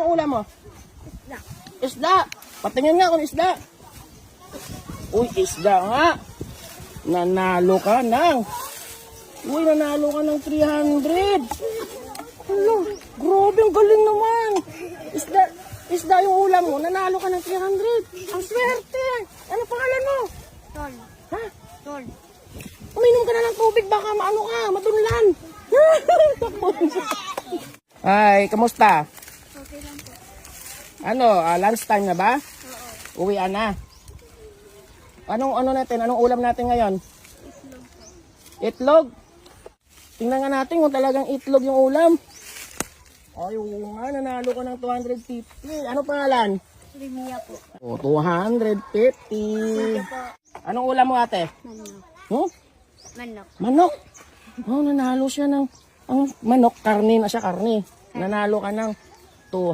Anong ulam mo? Isda. Isda. Patingin nga kung isda. Uy, isda nga. Nanalo ka ng. Uy, nanalo ka ng 300. Ano? Grabe, ang galing naman. Isda yung ulam mo. Nanalo ka ng 300. Ang swerte. Ano pangalan mo? Tol. Ha? Tol. Uminom ka na ng tubig. Baka maano ka, madunlan. Ay, kamusta? Okay lang po. Ano, lunch time na ba? Oo. Uwian na. Anong ulam natin ngayon? Islog po. Itlog. Tingnan nga natin kung talagang itlog yung ulam. Ay, oo nga, nanalo ka ng 250. Ano pangalan? Rimia po. Oh, 250. Po. Anong ulam mo ate? Manok. Hmm? Manok. Manok. Oh, nanalo siya ng ang manok, karne na siya, karne. Nanalo ka ng 200.